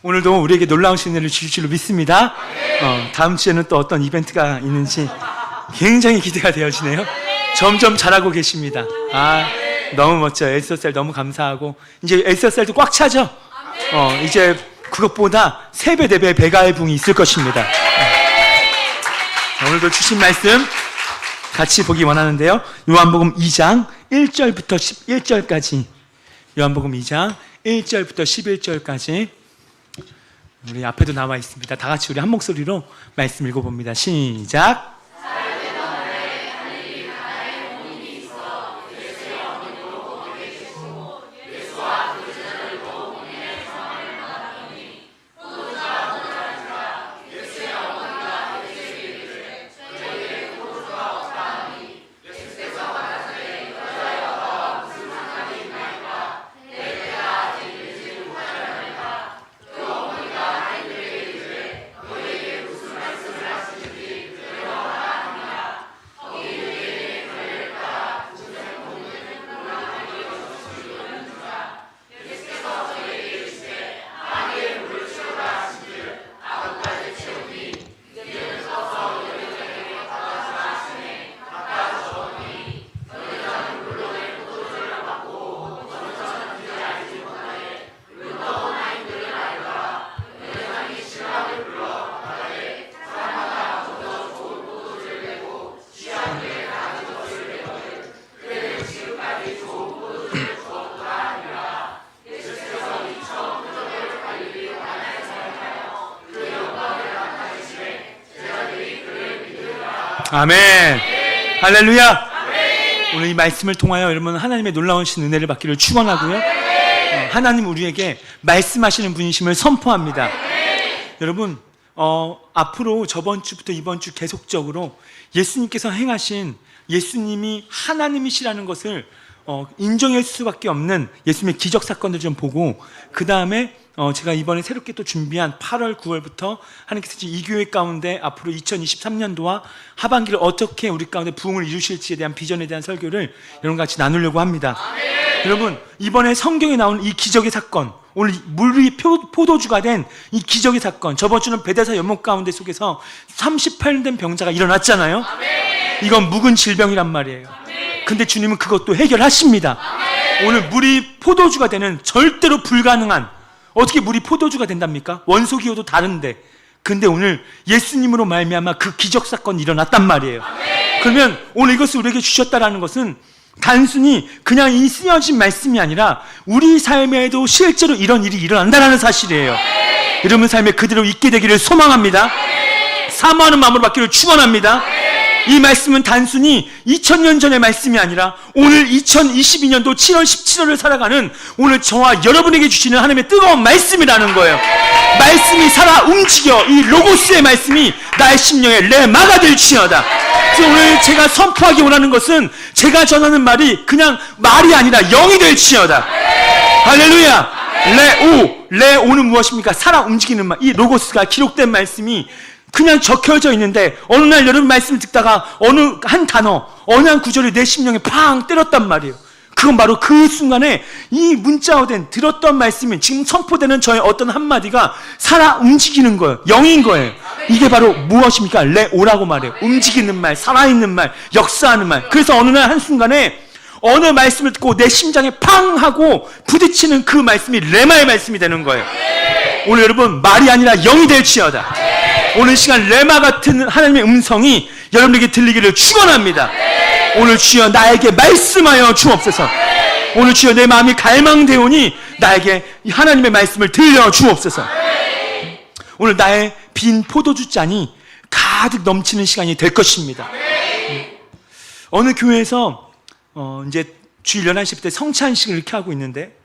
오늘도 우리에게 놀라우신 은혜를 주실 줄로 믿습니다. 다음 주에는 또 어떤 이벤트가 있는지 굉장히 기대가 되어지네요. 점점 잘하고 계십니다. 너무 멋져요. 에스더셀 너무 감사하고, 이제 에스더셀도 꽉 차죠? 이제 그것보다 3배, 4배 배가의 붕이 있을 것입니다. 오늘도 주신 말씀 같이 보기 원하는데요. 요한복음 2장 1절부터 11절까지, 요한복음 2장 1절부터 11절까지 우리 앞에도 나와 있습니다. 다 같이 우리 한 목소리로 말씀 읽어봅니다. 시작. 아멘. 할렐루야. 오늘 이 말씀을 통하여 여러분 하나님의 놀라우신 은혜를 받기를 축원하고요. 하나님 우리에게 말씀하시는 분이심을 선포합니다. 여러분 앞으로 저번 주부터 이번 주 계속적으로 예수님께서 행하신, 예수님이 하나님이시라는 것을 인정할 수밖에 없는 예수님의 기적 사건들 좀 보고, 그 다음에 제가 이번에 새롭게 또 준비한 8월, 9월부터 하나님께서 이 교회 가운데 앞으로 2023년도와 하반기를 어떻게 우리 가운데 부흥을 이루실지에 대한 비전에 대한 설교를 여러분과 같이 나누려고 합니다. 여러분 이번에 성경에 나오는 이 기적의 사건, 오늘 물이 포도주가 된 이 기적의 사건, 저번 주는 베데스다 연못 가운데 속에서 38년 된 병자가 일어났잖아요. 이건 묵은 질병이란 말이에요. 근데 주님은 그것도 해결하십니다. 오늘 물이 포도주가 되는, 절대로 불가능한, 어떻게 물이 포도주가 된답니까? 원소기호도 다른데. 근데 오늘 예수님으로 말미암아 그 기적 사건이 일어났단 말이에요. 그러면 오늘 이것을 우리에게 주셨다라는 것은 단순히 그냥 이 쓰여진 말씀이 아니라 우리 삶에도 실제로 이런 일이 일어난다는 사실이에요. 여러분 삶에 그대로 있게 되기를 소망합니다. 사모하는 마음으로 받기를 축원합니다. 이 말씀은 단순히 2000년 전의 말씀이 아니라 오늘 2022년도 7월 17일을 살아가는 오늘 저와 여러분에게 주시는 하나님의 뜨거운 말씀이라는 거예요. 말씀이 살아 움직여, 이 로고스의 말씀이 나의 심령에 레마가 될지어다. 그래서 오늘 제가 선포하기 원하는 것은 제가 전하는 말이 그냥 말이 아니라 영이 될지어다. 할렐루야. 레오는 무엇입니까? 살아 움직이는 말. 이 로고스가 기록된 말씀이 그냥 적혀져 있는데 어느 날 여러분 말씀을 듣다가 어느 한 단어, 어느 한 구절이 내 심령에 팡 때렸단 말이에요. 그건 바로 그 순간에 이 문자화된 들었던 말씀이 지금 선포되는 저의 어떤 한마디가 살아 움직이는 거예요. 영인 거예요. 이게 바로 무엇입니까? 레오라고 말해요. 움직이는 말, 살아있는 말, 역사하는 말. 그래서 어느 날 한순간에 어느 말씀을 듣고 내 심장에 팡 하고 부딪히는 그 말씀이 레마의 말씀이 되는 거예요. 오늘 여러분 말이 아니라 영이 될지어다. 오늘 시간 레마 같은 하나님의 음성이 여러분에게 들리기를 축원합니다. 오늘 주여 나에게 말씀하여 주옵소서. 오늘 주여 내 마음이 갈망되오니 나에게 하나님의 말씀을 들려 주옵소서. 오늘 나의 빈 포도주 잔이 가득 넘치는 시간이 될 것입니다. 어느 교회에서 이제 주일 11시 때 성찬식을 이렇게 하고 있는데,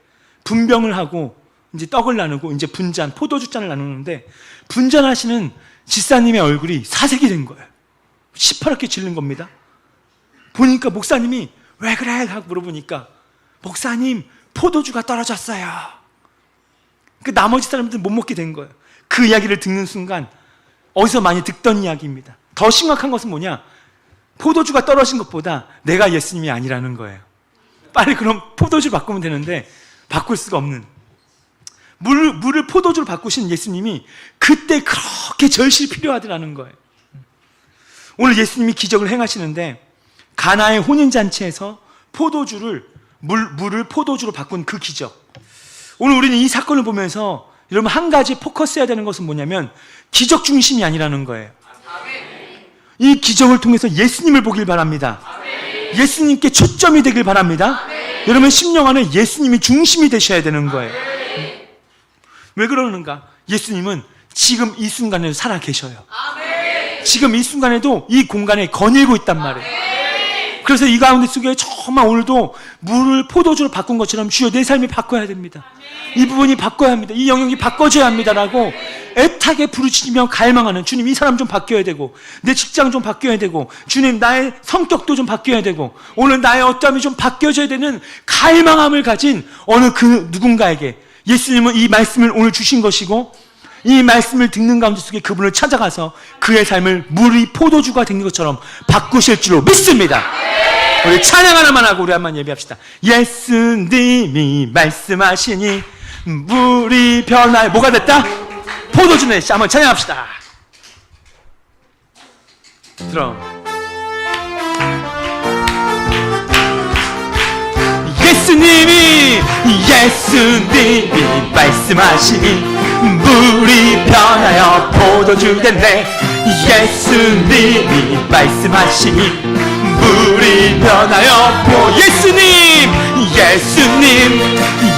분병을 하고 이제 떡을 나누고 이제 분잔, 포도주 잔을 나누는데, 분잔하시는 집사님의 얼굴이 사색이 된 거예요. 시퍼렇게 질린 겁니다. 보니까 목사님이 왜 그래? 하고 물어보니까 목사님 포도주가 떨어졌어요. 그 나머지 사람들 못 먹게 된 거예요. 그 이야기를 듣는 순간 어디서 많이 듣던 이야기입니다. 더 심각한 것은 뭐냐? 포도주가 떨어진 것보다 내가 예수님이 아니라는 거예요. 빨리 그럼 포도주를 바꾸면 되는데 바꿀 수가 없는. 물을 포도주로 바꾸신 예수님이 그때 그렇게 절실히 필요하더라는 거예요. 오늘 예수님이 기적을 행하시는데 가나의 혼인잔치에서 물을 포도주로 바꾼 그 기적. 오늘 우리는 이 사건을 보면서 여러분 한 가지 포커스해야 되는 것은 뭐냐면 기적 중심이 아니라는 거예요. 이 기적을 통해서 예수님을 보길 바랍니다. 예수님께 초점이 되길 바랍니다. 여러분 심령 안에 예수님이 중심이 되셔야 되는 거예요. 왜 그러는가? 예수님은 지금 이 순간에도 살아 계셔요. 지금 이 순간에도 이 공간에 거닐고 있단 말이에요. 그래서 이 가운데 속에 정말 오늘도 물을 포도주로 바꾼 것처럼 주여 내 삶이 바꿔야 됩니다. 이 부분이 바꿔야 합니다. 이 영역이 바꿔져야 합니다라고 애타게 부르짖으며 갈망하는 주님, 이 사람 좀 바뀌어야 되고 내 직장 좀 바뀌어야 되고 주님 나의 성격도 좀 바뀌어야 되고 오늘 나의 어떠함이 좀 바뀌어져야 되는 갈망함을 가진 어느 그 누군가에게 예수님은 이 말씀을 오늘 주신 것이고 이 말씀을 듣는 가운데 속에 그분을 찾아가서 그의 삶을 물이 포도주가 된 것처럼 바꾸실 줄로 믿습니다. 우리 찬양 하나만 하고 우리 한번 예배합시다. 예수님이 말씀하시니 물이 변하여 뭐가 됐다? 포도주네. 한번 찬양합시다. 들어. 예수님이 말씀하시니 물이 변하여 포도주 됐네. 예수님이 말씀하시니 물이 변하여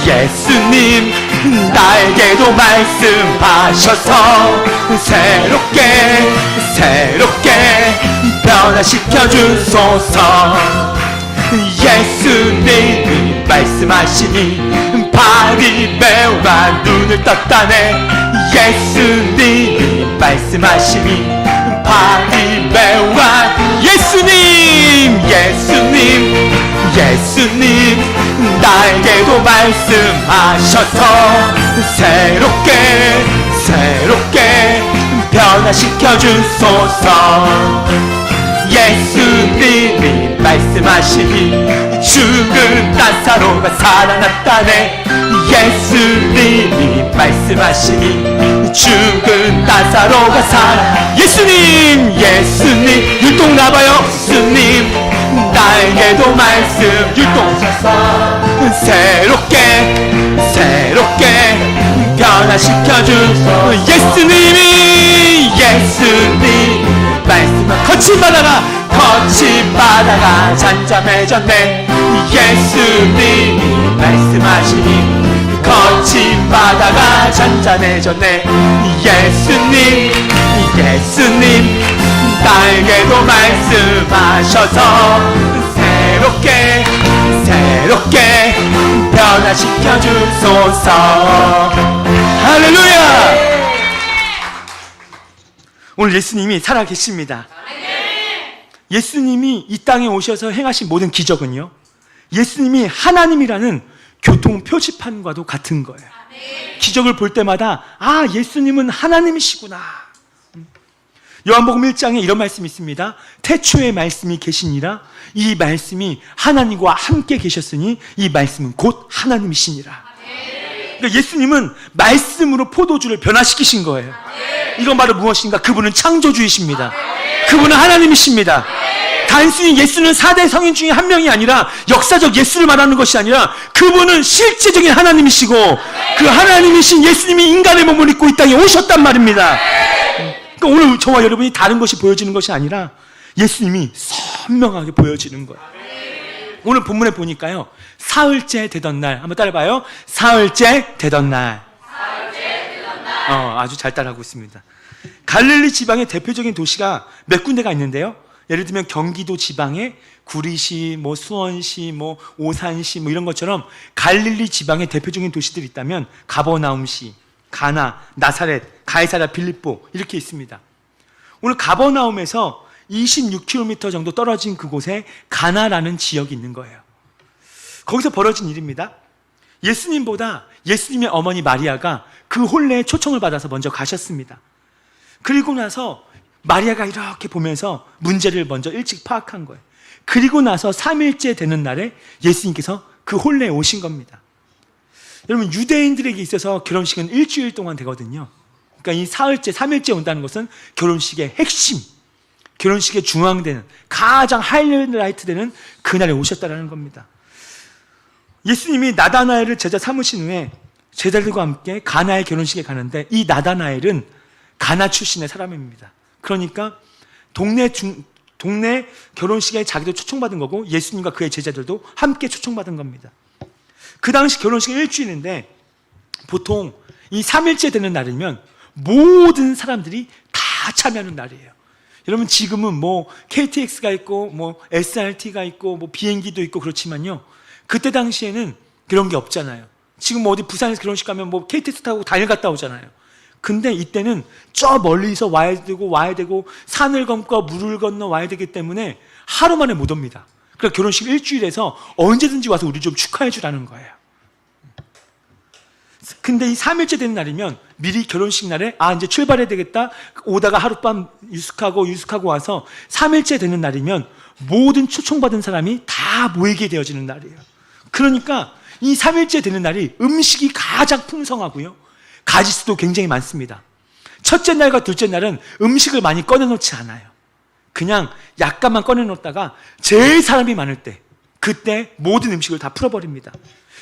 예수님 나에게도 말씀하셔서 새롭게 변화시켜 주소서. 예수님이 말씀하시니 발이 매우만 눈을 떴다네. 예수님이 말씀하시니 발이 매우만 예수님 나에게도 말씀하셔서 새롭게 변화시켜 주소서. 예수님이 말씀하시니 죽은 나사로가 살아났다네. 예수님이 말씀하시니 죽은 나사로가 예수님 율동 나봐요. 예수님 나에게도 말씀 율동하셔서 새롭게 변화시켜 주소서. 예수님 거친 바다가 잠잠해졌네. 예수님이 말씀하시니 거친 바다가 잔잔해졌네. 예수님 나에게도 말씀하셔서 새롭게 변화시켜 주소서. 할렐루야. 오늘 예수님이 살아계십니다. 예수님이 이 땅에 오셔서 행하신 모든 기적은요, 예수님이 하나님이라는 교통 표지판과도 같은 거예요. 기적을 볼 때마다 예수님은 하나님이시구나. 요한복음 1장에 이런 말씀이 있습니다. 태초에 말씀이 계시니라. 이 말씀이 하나님과 함께 계셨으니 이 말씀은 곧 하나님이시니라. 그러니까 예수님은 말씀으로 포도주를 변화시키신 거예요. 이건 바로 무엇인가? 그분은 창조주이십니다. 그분은 하나님이십니다. 단순히 예수는 4대 성인 중에 한 명이 아니라 역사적 예수를 말하는 것이 아니라 그분은 실제적인 하나님이시고 그 하나님이신 예수님이 인간의 몸을 입고 이 땅에 오셨단 말입니다. 그러니까 오늘 저와 여러분이 다른 것이 보여지는 것이 아니라 예수님이 선명하게 보여지는 거예요. 오늘 본문에 보니까요, 사흘째 되던 날, 한번 따라해봐요. 사흘째 되던 날. 아주 잘 따라하고 있습니다. 갈릴리 지방의 대표적인 도시가 몇 군데가 있는데요. 예를 들면 경기도 지방에 구리시, 수원시, 오산시 이런 것처럼 갈릴리 지방의 대표적인 도시들이 있다면 가버나움시, 가나, 나사렛, 가이사랴 빌립보 이렇게 있습니다. 오늘 가버나움에서 26km 정도 떨어진 그곳에 가나라는 지역이 있는 거예요. 거기서 벌어진 일입니다. 예수님보다 예수님의 어머니 마리아가 그 혼례에 초청을 받아서 먼저 가셨습니다. 그리고 나서 마리아가 이렇게 보면서 문제를 먼저 일찍 파악한 거예요. 그리고 나서 3일째 되는 날에 예수님께서 그 혼례에 오신 겁니다. 여러분, 유대인들에게 있어서 결혼식은 일주일 동안 되거든요. 그러니까 이 사흘째, 3일째 온다는 것은 결혼식의 핵심, 결혼식의 중앙되는, 가장 하이라이트 되는 그날에 오셨다는 겁니다. 예수님이 나다나엘을 제자 삼으신 후에 제자들과 함께 가나의 결혼식에 가는데, 이 나다나엘은 가나 출신의 사람입니다. 그러니까 동네 결혼식에 자기도 초청받은 거고, 예수님과 그의 제자들도 함께 초청받은 겁니다. 그 당시 결혼식이 일주일인데, 보통 이 3일째 되는 날이면 모든 사람들이 다 참여하는 날이에요. 여러분, 지금은 뭐 KTX가 있고 뭐 SRT가 있고 뭐 비행기도 있고 그렇지만요, 그때 당시에는 그런 게 없잖아요. 지금 뭐 어디 부산에서 결혼식 가면 뭐 KTX 타고 당일 갔다 오잖아요. 근데 이때는 저 멀리서 와야 되고 산을 건너 물을 건너 와야 되기 때문에 하루 만에 못 옵니다. 그래서 결혼식 일주일에서 언제든지 와서 우리 좀 축하해 주라는 거예요. 근데 이 3일째 되는 날이면 미리 결혼식 날에 이제 출발해야 되겠다, 오다가 하룻밤 유숙하고 와서 3일째 되는 날이면 모든 초청받은 사람이 다 모이게 되어지는 날이에요. 그러니까 이 3일째 되는 날이 음식이 가장 풍성하고요, 가짓수도 굉장히 많습니다. 첫째 날과 둘째 날은 음식을 많이 꺼내놓지 않아요. 그냥 약간만 꺼내놓다가 제일 사람이 많을 때, 그때 모든 음식을 다 풀어버립니다.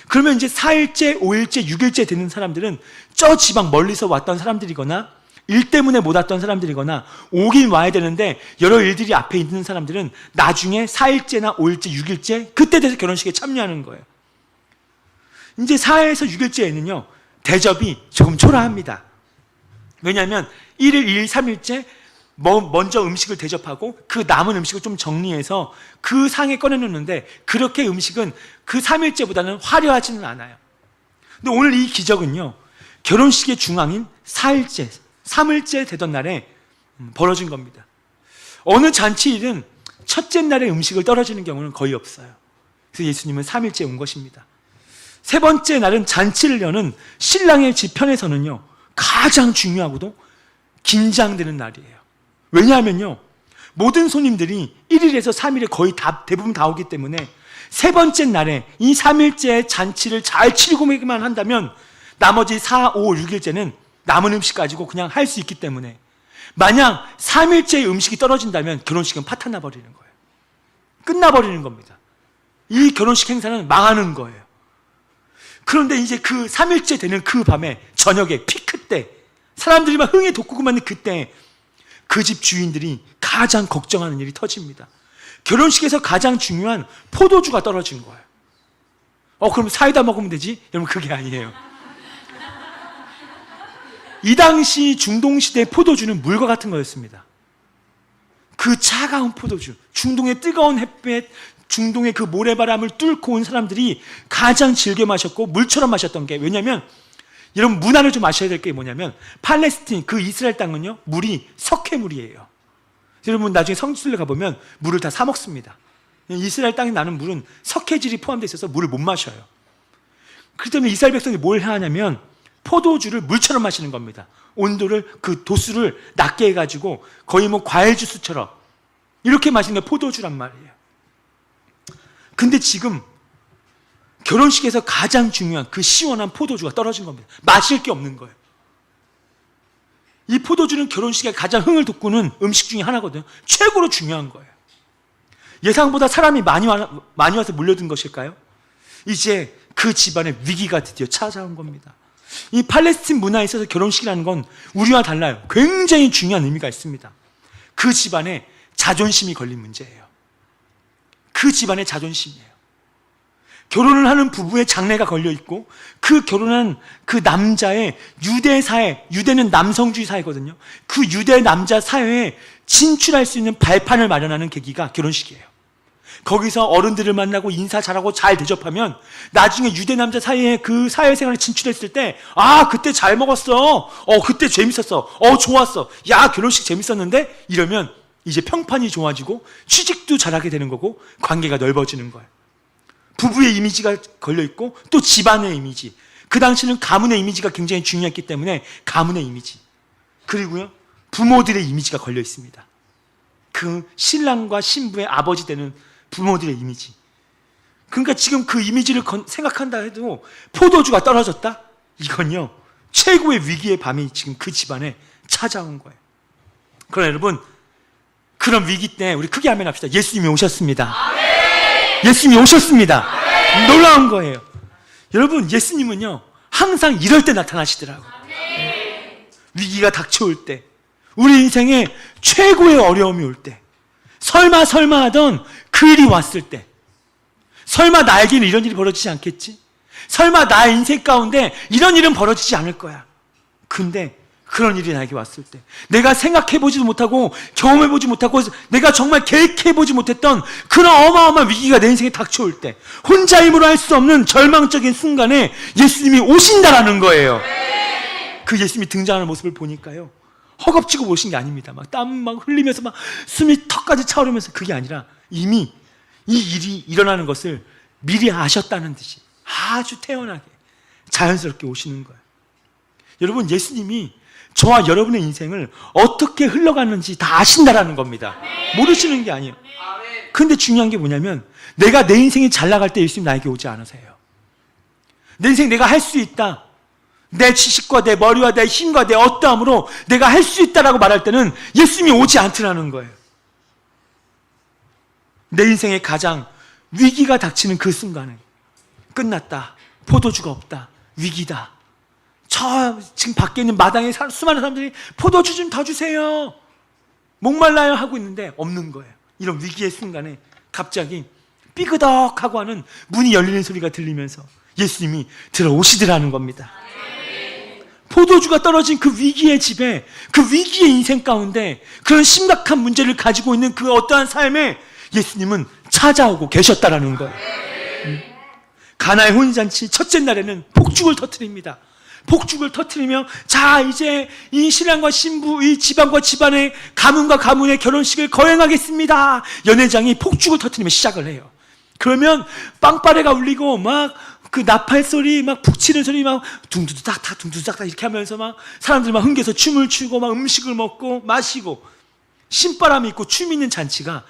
그러면 이제 4일째, 5일째, 6일째 되는 사람들은 저 지방 멀리서 왔던 사람들이거나 일 때문에 못 왔던 사람들이거나 오긴 와야 되는데 여러 일들이 앞에 있는 사람들은 나중에 4일째나 5일째, 6일째 그때 돼서 결혼식에 참여하는 거예요. 이제 4일에서 6일째에는요, 대접이 조금 초라합니다. 왜냐하면 1일, 2일, 3일째 먼저 음식을 대접하고 그 남은 음식을 좀 정리해서 그 상에 꺼내놓는데, 그렇게 음식은 그 3일째보다는 화려하지는 않아요. 근데 오늘 이 기적은요, 결혼식의 중앙인 4일째, 3일째 되던 날에 벌어진 겁니다. 어느 잔치일은 첫째 날에 음식을 떨어지는 경우는 거의 없어요. 그래서 예수님은 3일째 온 것입니다. 세 번째 날은 잔치를 여는 신랑의 집 편에서는요, 가장 중요하고도 긴장되는 날이에요. 왜냐하면요, 모든 손님들이 1일에서 3일에 거의 대부분 다 오기 때문에 세 번째 날에 이 3일째 잔치를 잘 치르고만 한다면 나머지 4, 5, 6일째는 남은 음식 가지고 그냥 할 수 있기 때문에, 만약 3일째 음식이 떨어진다면 결혼식은 파탄나 버리는 거예요. 끝나버리는 겁니다. 이 결혼식 행사는 망하는 거예요. 그런데 이제 그 3일째 되는 그 밤에, 저녁에 피크 때, 사람들이 막 흥에 돋구고만 있는 그때 그 집 주인들이 가장 걱정하는 일이 터집니다. 결혼식에서 가장 중요한 포도주가 떨어진 거예요. 그럼 사이다 먹으면 되지? 여러분, 그게 아니에요. 이 당시 중동시대의 포도주는 물과 같은 거였습니다. 그 차가운 포도주, 중동의 뜨거운 햇볕, 중동의 그 모래바람을 뚫고 온 사람들이 가장 즐겨 마셨고 물처럼 마셨던 게, 왜냐하면 여러분, 문화를 좀 아셔야 될 게 뭐냐면, 팔레스틴, 그 이스라엘 땅은요, 물이 석회물이에요. 여러분, 나중에 성지순례 가보면 물을 다 사 먹습니다. 이스라엘 땅에 나는 물은 석회질이 포함되어 있어서 물을 못 마셔요. 그렇기 때문에 이스라엘 백성이 뭘 해야 하냐면 포도주를 물처럼 마시는 겁니다. 온도를, 그 도수를 낮게 해가지고 거의 뭐 과일 주스처럼 이렇게 마시는 게 포도주란 말이에요. 근데 지금 결혼식에서 가장 중요한 그 시원한 포도주가 떨어진 겁니다. 마실 게 없는 거예요. 이 포도주는 결혼식에 가장 흥을 돋구는 음식 중에 하나거든요. 최고로 중요한 거예요. 예상보다 사람이 많이 와서 몰려든 것일까요? 이제 그 집안에 위기가 드디어 찾아온 겁니다. 이 팔레스틴 문화에 있어서 결혼식이라는 건 우리와 달라요. 굉장히 중요한 의미가 있습니다. 그 집안에 자존심이 걸린 문제예요. 그 집안의 자존심이에요. 결혼을 하는 부부의 장래가 걸려있고, 그 결혼한 그 남자의 유대 사회, 유대는 남성주의 사회거든요. 그 유대 남자 사회에 진출할 수 있는 발판을 마련하는 계기가 결혼식이에요. 거기서 어른들을 만나고 인사 잘하고 잘 대접하면 나중에 유대 남자 사이에 그 사회생활에 진출했을 때, 그때 잘 먹었어, 그때 재밌었어, 좋았어, 야 결혼식 재밌었는데, 이러면 이제 평판이 좋아지고 취직도 잘하게 되는 거고 관계가 넓어지는 거예요. 부부의 이미지가 걸려있고 또 집안의 이미지, 그 당시는 가문의 이미지가 굉장히 중요했기 때문에 가문의 이미지, 그리고요 부모들의 이미지가 걸려있습니다. 그 신랑과 신부의 아버지 되는 부모들의 이미지. 그러니까 지금 그 이미지를 생각한다 해도 포도주가 떨어졌다? 이건요, 최고의 위기의 밤이 지금 그 집안에 찾아온 거예요. 그러나 여러분, 그런 위기 때 우리 크게 아멘합시다. 예수님이 오셨습니다. 예수님이 오셨습니다. 놀라운 거예요. 여러분, 예수님은요 항상 이럴 때 나타나시더라고요. 위기가 닥쳐올 때, 우리 인생에 최고의 어려움이 올 때, 설마 하던 그 일이 왔을 때, 설마 나에게는 이런 일이 벌어지지 않겠지? 설마 나의 인생 가운데 이런 일은 벌어지지 않을 거야. 근데 그런 일이 나에게 왔을 때, 내가 생각해보지도 못하고 경험해보지 못하고 내가 정말 계획해보지 못했던 그런 어마어마한 위기가 내 인생에 닥쳐올 때, 혼자 힘으로 할 수 없는 절망적인 순간에 예수님이 오신다라는 거예요. 그 예수님이 등장하는 모습을 보니까요, 허겁지겁 오신 게 아닙니다. 막 땀 막 흘리면서 막 숨이 턱까지 차오르면서, 그게 아니라 이미 이 일이 일어나는 것을 미리 아셨다는 듯이 아주 태연하게 자연스럽게 오시는 거예요. 여러분, 예수님이 저와 여러분의 인생을 어떻게 흘러가는지 다 아신다라는 겁니다. 모르시는 게 아니에요. 근데 중요한 게 뭐냐면, 내가 내 인생이 잘 나갈 때 예수님 나에게 오지 않으세요. 내 인생 내가 할 수 있다, 내 지식과 내 머리와 내 힘과 내 어떠함으로 내가 할 수 있다라고 말할 때는 예수님이 오지 않더라는 거예요. 내 인생의 가장 위기가 닥치는 그 순간에, 끝났다, 포도주가 없다, 위기다, 저 지금 밖에 있는 마당에 수많은 사람들이 포도주 좀 더 주세요, 목말라요 하고 있는데 없는 거예요. 이런 위기의 순간에 갑자기 삐그덕하고 하는 문이 열리는 소리가 들리면서 예수님이 들어오시더라는 겁니다. 포도주가 떨어진 그 위기의 집에, 그 위기의 인생 가운데 그런 심각한 문제를 가지고 있는 그 어떠한 삶에 예수님은 찾아오고 계셨다라는 거예요. 가나의 혼인잔치 첫째 날에는 폭죽을 터뜨립니다. 폭죽을 터뜨리며, 자, 이제 이 신랑과 신부, 이 집안과 집안의 가문과 가문의 결혼식을 거행하겠습니다. 연회장이 폭죽을 터뜨리며 시작을 해요. 그러면 빵빠레가 울리고 막 그 나팔 소리, 막 북치는 소리, 막 둥두닥닥 둥두닥닥 이렇게 하면서 막 사람들이 막 흥겨서 춤을 추고 막 음식을 먹고 마시고, 신바람이 있고 춤이 있는 잔치가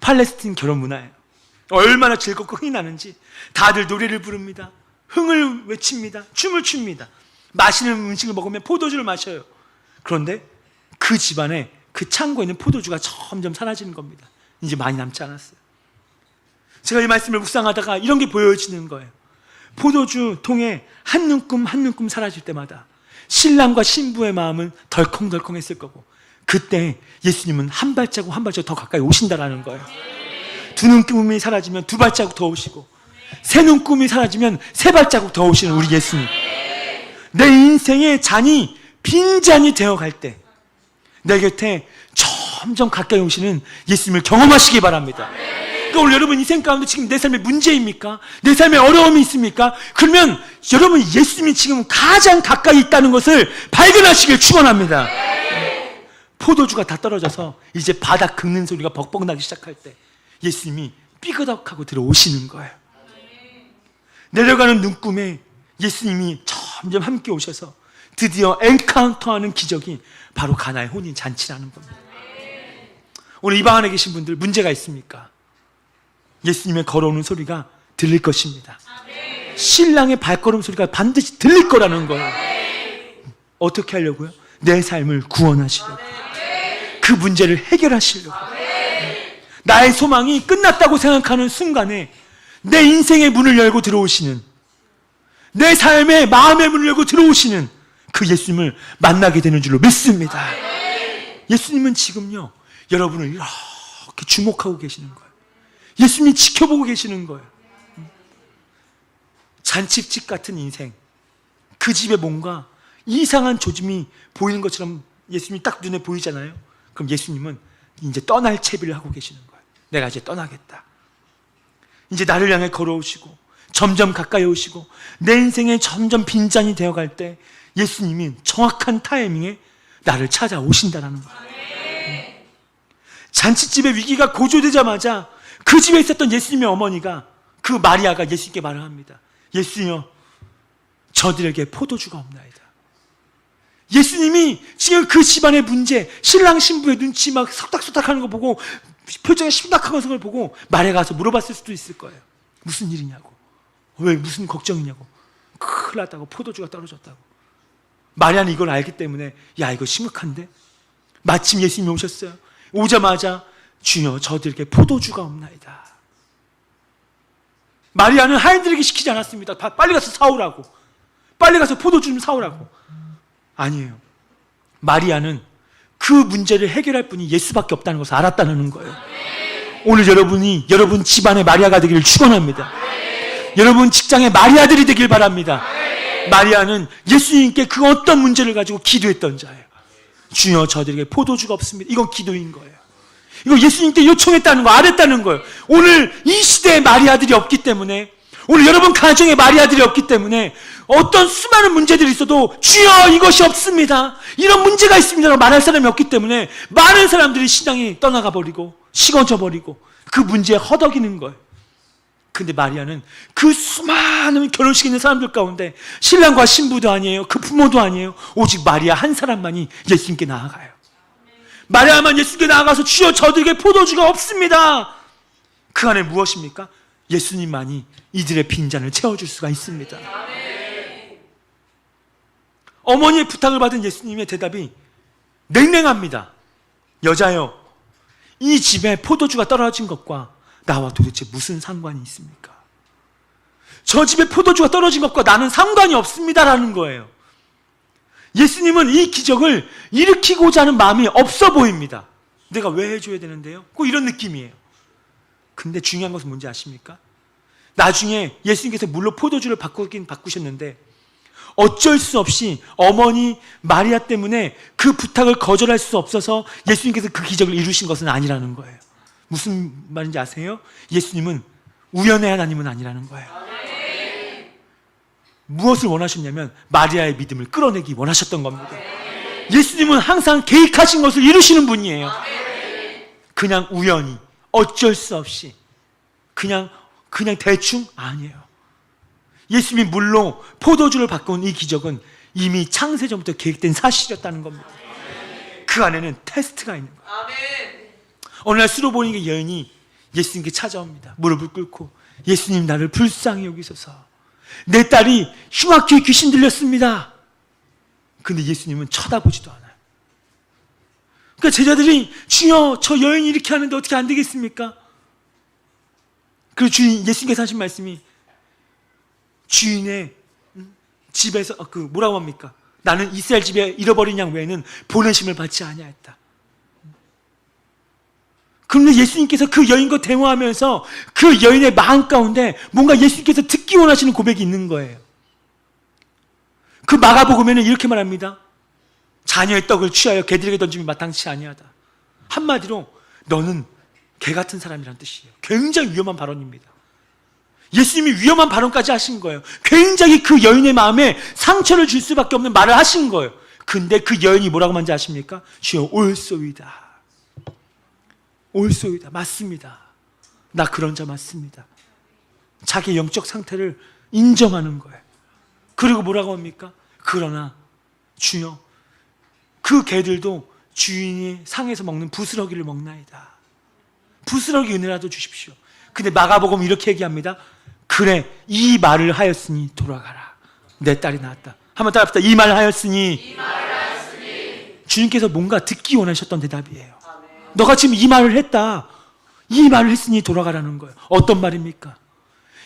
팔레스틴 결혼 문화예요. 얼마나 즐겁고 흥이 나는지 다들 노래를 부릅니다. 흥을 외칩니다. 춤을 춥니다. 맛있는 음식을 먹으면 포도주를 마셔요. 그런데 그 집안에, 그 창고에 있는 포도주가 점점 사라지는 겁니다. 이제 많이 남지 않았어요. 제가 이 말씀을 묵상하다가 이런 게 보여지는 거예요. 포도주 통에 한 눈금 한 눈금 사라질 때마다 신랑과 신부의 마음은 덜컹덜컹했을 거고, 그때 예수님은 한 발자국 한 발자국 더 가까이 오신다라는 거예요. 두 눈금이 사라지면 두 발자국 더 오시고, 세 눈금이 사라지면 세 발자국 더 오시는 우리 예수님. 내 인생의 잔이 빈잔이 되어갈 때 내 곁에 점점 가까이 오시는 예수님을 경험하시기 바랍니다. 그러니까 오늘 여러분 인생 가운데 지금 내 삶에 문제입니까? 내 삶에 어려움이 있습니까? 그러면 여러분 예수님이 지금 가장 가까이 있다는 것을 발견하시길 축원합니다. 포도주가 다 떨어져서 이제 바닥 긁는 소리가 벅벅 나기 시작할 때 예수님이 삐그덕하고 들어오시는 거예요. 내려가는 눈금에 예수님이 점점 함께 오셔서 드디어 엔카운터하는 기적이 바로 가나의 혼인 잔치라는 겁니다. 오늘 이 방 안에 계신 분들 문제가 있습니까? 예수님의 걸어오는 소리가 들릴 것입니다. 신랑의 발걸음 소리가 반드시 들릴 거라는 거예요. 어떻게 하려고요? 내 삶을 구원하시려고, 그 문제를 해결하시려고. 나의 소망이 끝났다고 생각하는 순간에 내 인생의 문을 열고 들어오시는, 내 삶의 마음의 문을 열고 들어오시는 그 예수님을 만나게 되는 줄로 믿습니다. 예수님은 지금요 여러분을 이렇게 주목하고 계시는 거예요. 예수님이 지켜보고 계시는 거예요. 잔치집 같은 인생, 그 집에 뭔가 이상한 조짐이 보이는 것처럼 예수님이 딱 눈에 보이잖아요. 그럼 예수님은 이제 떠날 채비를 하고 계시는 거예요. 내가 이제 떠나겠다. 이제 나를 향해 걸어오시고 점점 가까이 오시고 내 인생에 점점 빈잔이 되어갈 때 예수님이 정확한 타이밍에 나를 찾아오신다는 거예요. 잔치집의 위기가 고조되자마자 그 집에 있었던 예수님의 어머니가, 그 마리아가 예수님께 말을 합니다. 예수님요, 저들에게 포도주가 없나이다. 예수님이 지금 그 집안의 문제, 신랑 신부의 눈치 막 석닥석닥 하는 거 보고, 표정이 심각한 것을 보고 마리아가 가서 물어봤을 수도 있을 거예요. 무슨 일이냐고. 왜 무슨 걱정이냐고. 큰일 났다고. 포도주가 떨어졌다고. 마리아는 이걸 알기 때문에 야 이거 심각한데? 마침 예수님이 오셨어요. 오자마자 주여 저들에게 포도주가 없나이다. 마리아는 하인들에게 시키지 않았습니다. 빨리 가서 사오라고. 빨리 가서 포도주 좀 사오라고. 아니에요. 마리아는 그 문제를 해결할 분이 예수밖에 없다는 것을 알았다는 거예요. 오늘 여러분이 여러분 집안의 마리아가 되기를 축원합니다. 여러분 직장의 마리아들이 되길 바랍니다. 마리아는 예수님께 그 어떤 문제를 가지고 기도했던 자예요. 주여 저들에게 포도주가 없습니다. 이건 기도인 거예요. 이거 예수님께 요청했다는 거, 알았다는 거예요. 오늘 이 시대에 마리아들이 없기 때문에, 오늘 여러분 가정에 마리아들이 없기 때문에 어떤 수많은 문제들이 있어도 주여 이것이 없습니다, 이런 문제가 있습니다라고 말할 사람이 없기 때문에 많은 사람들이 신앙이 떠나가 버리고 식어져 버리고 그 문제에 허덕이는 거예요. 근데 마리아는 그 수많은 결혼식 있는 사람들 가운데 신랑과 신부도 아니에요, 그 부모도 아니에요. 오직 마리아 한 사람만이 예수님께 나아가요. 마리아만 예수님께 나아가서 주여 저들에게 포도주가 없습니다. 그 안에 무엇입니까? 예수님만이 이들의 빈잔을 채워줄 수가 있습니다. 어머니의 부탁을 받은 예수님의 대답이 냉랭합니다. 여자여, 이 집에 포도주가 떨어진 것과 나와 도대체 무슨 상관이 있습니까? 저 집에 포도주가 떨어진 것과 나는 상관이 없습니다라는 거예요. 예수님은 이 기적을 일으키고자 하는 마음이 없어 보입니다. 내가 왜 해줘야 되는데요? 꼭 이런 느낌이에요. 근데 중요한 것은 뭔지 아십니까? 나중에 예수님께서 물론 포도주를 바꾸긴 바꾸셨는데 어쩔 수 없이 어머니 마리아 때문에 그 부탁을 거절할 수 없어서 예수님께서 그 기적을 이루신 것은 아니라는 거예요. 무슨 말인지 아세요? 예수님은 우연의 하나님은 아니라는 거예요. 무엇을 원하셨냐면 마리아의 믿음을 끌어내기 원하셨던 겁니다. 예수님은 항상 계획하신 것을 이루시는 분이에요. 그냥 우연히, 어쩔 수 없이, 그냥 대충? 아니에요. 예수님이 물로 포도주를 바꾼 이 기적은 이미 창세전부터 계획된 사실이었다는 겁니다. 그 안에는 테스트가 있는 거예요. 어느 날 수로보니게 여인이 예수님께 찾아옵니다. 무릎을 꿇고 예수님 나를 불쌍히 여기소서. 내 딸이 흉악기에 귀신 들렸습니다. 근데 예수님은 쳐다보지도 않아요. 그러니까 제자들이 주여 저 여인이 이렇게 하는데 어떻게 안 되겠습니까? 그리고 예수님께서 하신 말씀이 주인의 집에서 뭐라고 합니까? 나는 이스라엘 집에 잃어버린 양 외에는 보내심을 받지 아니하였다. 그런데 예수님께서 그 여인과 대화하면서 그 여인의 마음 가운데 뭔가 예수님께서 듣기 원하시는 고백이 있는 거예요. 그 마가복음에는 이렇게 말합니다. 자녀의 떡을 취하여 개들에게 던짐이 마땅치 아니하다. 한마디로 너는 개 같은 사람이란 뜻이에요. 굉장히 위험한 발언입니다. 예수님이 위험한 발언까지 하신 거예요. 굉장히 그 여인의 마음에 상처를 줄 수밖에 없는 말을 하신 거예요. 근데 그 여인이 뭐라고 말인지 아십니까? 주여 옳소이다. 옳소이다. 맞습니다. 나 그런 자 맞습니다. 자기의 영적 상태를 인정하는 거예요. 그리고 뭐라고 합니까? 그러나 주여 그 개들도 주인이 상에서 먹는 부스러기를 먹나이다. 부스러기 은혜라도 주십시오. 근데 마가복음 이렇게 얘기합니다. 그래 이 말을 하였으니 돌아가라. 내 딸이 나았다. 한번 따라합시다. 이 말을 하였으니. 주님께서 뭔가 듣기 원하셨던 대답이에요. 너가 지금 이 말을 했다. 이 말을 했으니 돌아가라는 거예요. 어떤 말입니까?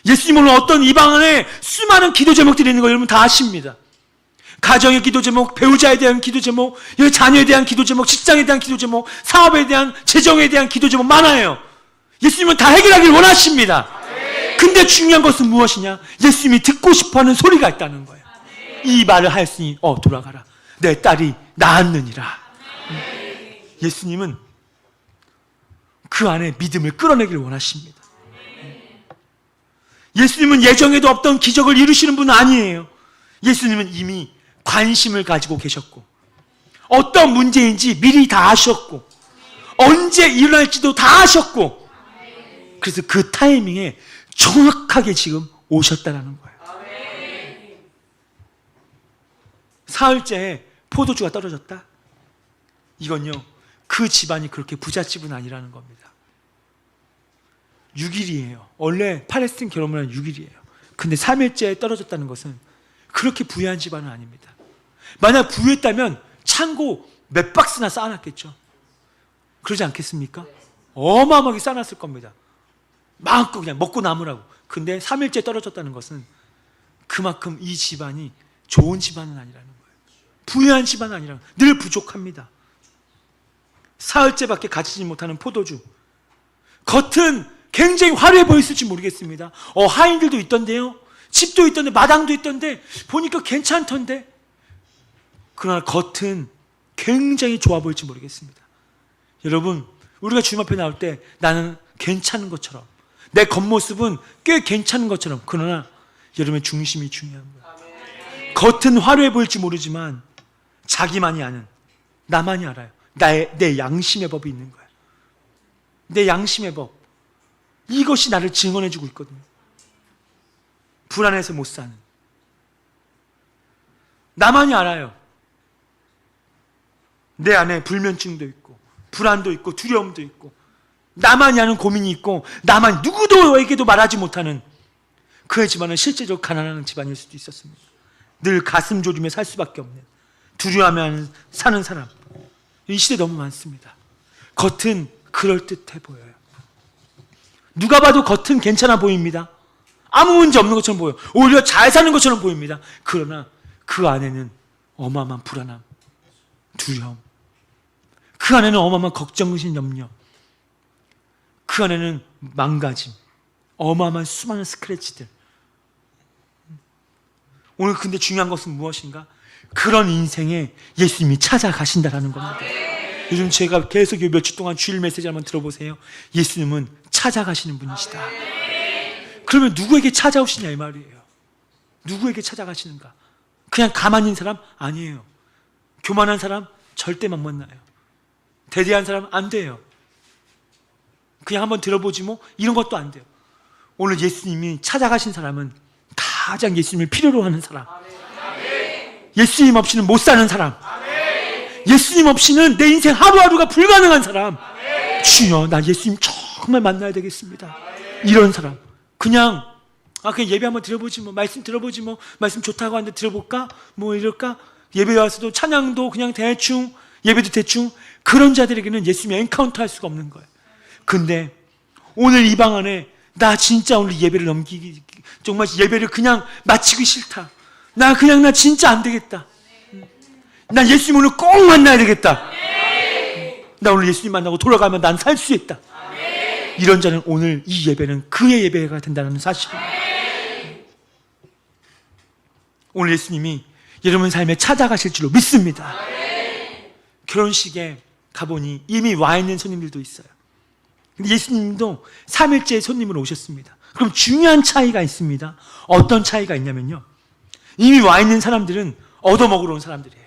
예수님은 어떤 이 방 안에 수많은 기도 제목들이 있는 거 여러분 다 아십니다. 가정의 기도 제목, 배우자에 대한 기도 제목, 자녀에 대한 기도 제목, 직장에 대한 기도 제목, 사업에 대한, 재정에 대한 기도 제목 많아요. 예수님은 다 해결하길 원하십니다. 근데 중요한 것은 무엇이냐? 예수님이 듣고 싶어하는 소리가 있다는 거예요. 이 말을 하였으니 돌아가라. 내 딸이 나았느니라. 예수님은 그 안에 믿음을 끌어내길 원하십니다. 예수님은 예정에도 없던 기적을 이루시는 분은 아니에요. 예수님은 이미 관심을 가지고 계셨고 어떤 문제인지 미리 다 아셨고 언제 일어날지도 다 아셨고 그래서 그 타이밍에 정확하게 지금 오셨다는 거예요. 사흘째에 포도주가 떨어졌다? 이건요 그 집안이 그렇게 부잣집은 아니라는 겁니다. 6일이에요. 원래 팔레스틴 결혼은 6일이에요. 근데 3일째에 떨어졌다는 것은 그렇게 부유한 집안은 아닙니다. 만약 부유했다면 창고 몇 박스나 쌓아놨겠죠. 그러지 않겠습니까? 어마어마하게 쌓아놨을 겁니다. 마음껏 그냥 먹고 남으라고. 근데 3일째 떨어졌다는 것은 그만큼 이 집안이 좋은 집안은 아니라는 거예요. 부유한 집안은 아니라는 거예요. 늘 부족합니다. 사흘째밖에 가지지 못하는 포도주. 겉은 굉장히 화려해 보였을지 모르겠습니다. 하인들도 있던데요. 집도 있던데, 마당도 있던데, 보니까 괜찮던데. 그러나 겉은 굉장히 좋아 보일지 모르겠습니다. 여러분, 우리가 주님 앞에 나올 때 나는 괜찮은 것처럼, 내 겉모습은 꽤 괜찮은 것처럼, 그러나 여러분의 중심이 중요한 거예요. 겉은 화려해 보일지 모르지만 자기만이 아는, 나만이 알아요. 내 양심의 법이 있는 거예요. 내 양심의 법. 이것이 나를 증언해주고 있거든요. 불안해서 못 사는. 나만이 알아요. 내 안에 불면증도 있고 불안도 있고 두려움도 있고 나만이 아는 고민이 있고 나만 누구도에게도 말하지 못하는 그의 집안은 실제적으로 가난한 집안일 수도 있었습니다. 늘 가슴 졸이며 살 수밖에 없는, 두려워하며 사는 사람, 이 시대 너무 많습니다. 겉은 그럴듯해 보여요. 누가 봐도 겉은 괜찮아 보입니다. 아무 문제 없는 것처럼 보여요. 오히려 잘 사는 것처럼 보입니다. 그러나 그 안에는 어마어마한 불안함, 두려움, 그 안에는 어마어마한 걱정심, 염려, 그 안에는 망가짐, 어마어마한 수많은 스크래치들. 오늘 근데 중요한 것은 무엇인가? 그런 인생에 예수님이 찾아가신다라는 겁니다. 요즘 제가 계속 몇 주 동안 주일 메시지 한번 들어보세요. 예수님은 찾아가시는 분이시다. 그러면 누구에게 찾아오시냐 이 말이에요. 누구에게 찾아가시는가? 그냥 가만히 있는 사람? 아니에요. 교만한 사람? 절대 못 만나요. 대대한 사람? 안 돼요. 그냥 한번 들어보지 뭐 이런 것도 안 돼요. 오늘 예수님이 찾아가신 사람은 가장 예수님을 필요로 하는 사람, 예수님 없이는 못 사는 사람, 예수님 없이는 내 인생 하루하루가 불가능한 사람. 주여, 나 예수님 정말 만나야 되겠습니다. 이런 사람. 그냥 예배 한번 들어보지 뭐, 말씀 들어보지 뭐, 말씀 좋다고 하는데 들어볼까? 뭐 이럴까? 예배 와서도 찬양도 그냥 대충, 예배도 대충. 그런 자들에게는 예수님이 엔카운터 할 수가 없는 거예요. 근데 오늘 이 방 안에 나 진짜 오늘 예배를 넘기기, 정말 예배를 그냥 마치기 싫다. 나 진짜 안 되겠다. 나 예수님 오늘 꼭 만나야 되겠다. 나 오늘 예수님 만나고 돌아가면 난 살 수 있다. 이런 자는 오늘 이 예배는 그의 예배가 된다는 사실입니다. 오늘 예수님이 여러분 삶에 찾아가실 줄로 믿습니다. 결혼식에 가보니 이미 와 있는 손님들도 있어요. 근데 예수님도 3일째 손님으로 오셨습니다. 그럼 중요한 차이가 있습니다. 어떤 차이가 있냐면요, 이미 와 있는 사람들은 얻어먹으러 온 사람들이에요.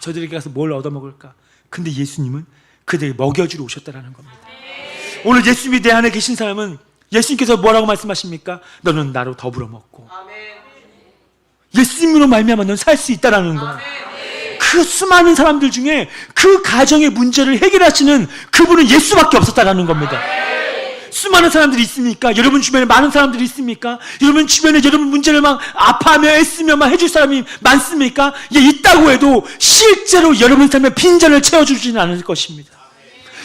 저들에게 가서 뭘 얻어먹을까? 근데 예수님은 그들에게 먹여주러 오셨다는 겁니다. 오늘 예수님이 내 안에 계신 사람은 예수님께서 뭐라고 말씀하십니까? 너는 나로 더불어 먹고 예수님으로 말미암아 너는 살 수 있다는 거예요. 그 수많은 사람들 중에 그 가정의 문제를 해결하시는 그분은 예수밖에 없었다는 겁니다. 수많은 사람들이 있습니까? 여러분 주변에 많은 사람들이 있습니까? 여러분 주변에 여러분 문제를 막 아파하며 애쓰며 막 해줄 사람이 많습니까? 있다고 해도 실제로 여러분 삶의 빈잔을 채워주지는 않을 것입니다.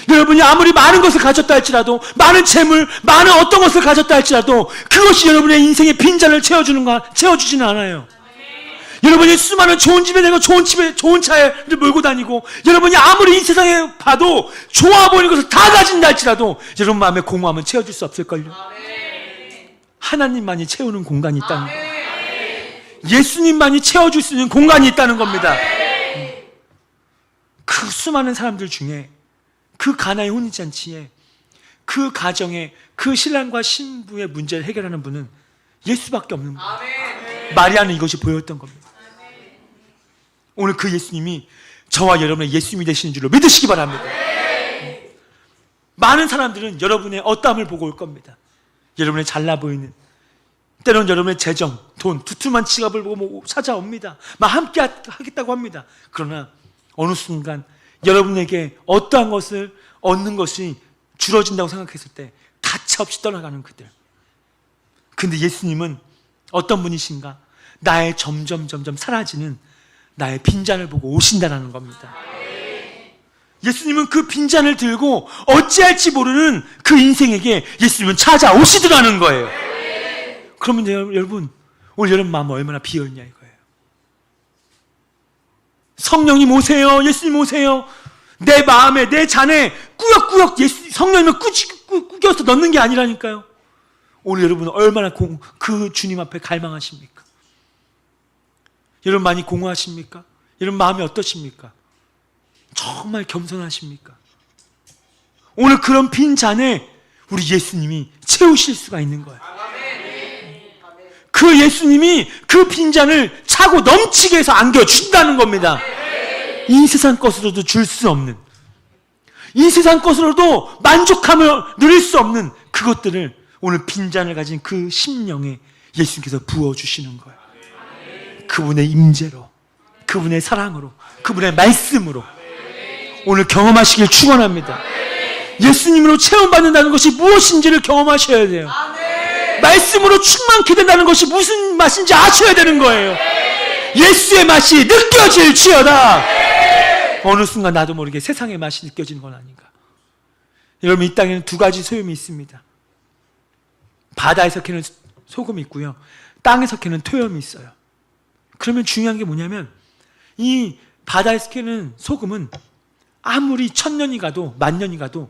여러분이 아무리 많은 것을 가졌다 할지라도, 많은 재물, 많은 어떤 것을 가졌다 할지라도 그것이 여러분의 인생의 빈잔을 채워주지는 않아요. 여러분이 수많은 좋은 집에 내고 좋은 집에 좋은 차를 몰고 다니고, 여러분이 아무리 이 세상에 봐도 좋아 보이는 것을 다 가진다 할지라도 여러분 마음에 공허함은 채워줄 수 없을걸요. 하나님만이 채우는 공간이 있다는 거예요. 예수님만이 채워줄 수 있는 공간이 있다는 겁니다. 그 수많은 사람들 중에 그 가나의 혼인잔치에 그 가정에 그 신랑과 신부의 문제를 해결하는 분은 예수밖에 없는 거예요. 마리아는 이것이 보였던 겁니다. 오늘 그 예수님이 저와 여러분의 예수님이 되시는 줄로 믿으시기 바랍니다. 많은 사람들은 여러분의 어떠함을 보고 올 겁니다. 여러분의 잘나 보이는, 때로는 여러분의 재정, 돈, 두툼한 지갑을 보고 찾아옵니다. 막 함께 하겠다고 합니다. 그러나 어느 순간 여러분에게 어떠한 것을 얻는 것이 줄어진다고 생각했을 때 가차없이 떠나가는 그들. 근데 예수님은 어떤 분이신가? 나의 점점 사라지는 나의 빈잔을 보고 오신다라는 겁니다. 예수님은 그 빈잔을 들고 어찌할지 모르는 그 인생에게 예수님은 찾아오시더라는 거예요. 그러면 여러분, 오늘 여러분 마음 얼마나 비어있냐 이거예요. 성령님 오세요. 예수님 오세요. 내 마음에, 내 잔에 꾸역꾸역 성령님을 꾸겨서 넣는 게 아니라니까요. 오늘 여러분 얼마나 그 주님 앞에 갈망하십니까? 여러분 많이 공허하십니까? 여러분 마음이 어떠십니까? 정말 겸손하십니까? 오늘 그런 빈 잔에 우리 예수님이 채우실 수가 있는 거예요. 그 예수님이 그 빈잔을 차고 넘치게 해서 안겨준다는 겁니다. 이 세상 것으로도 줄 수 없는, 이 세상 것으로도 만족함을 누릴 수 없는 그것들을 오늘 빈잔을 가진 그 심령에 예수님께서 부어주시는 거예요. 그분의 임재로, 그분의 사랑으로, 그분의 말씀으로 오늘 경험하시길 축원합니다. 예수님으로 체험받는다는 것이 무엇인지를 경험하셔야 돼요. 말씀으로 충만케 된다는 것이 무슨 맛인지 아셔야 되는 거예요. 예수의 맛이 느껴질지어다. 어느 순간 나도 모르게 세상의 맛이 느껴지는 건 아닌가. 여러분, 이 땅에는 두 가지 소염이 있습니다. 바다에서 캐는 소금이 있고요, 땅에서 캐는 토염이 있어요. 그러면 중요한 게 뭐냐면, 이 바다에서 캐는 소금은 아무리 1000년이 가도 10,000년이 가도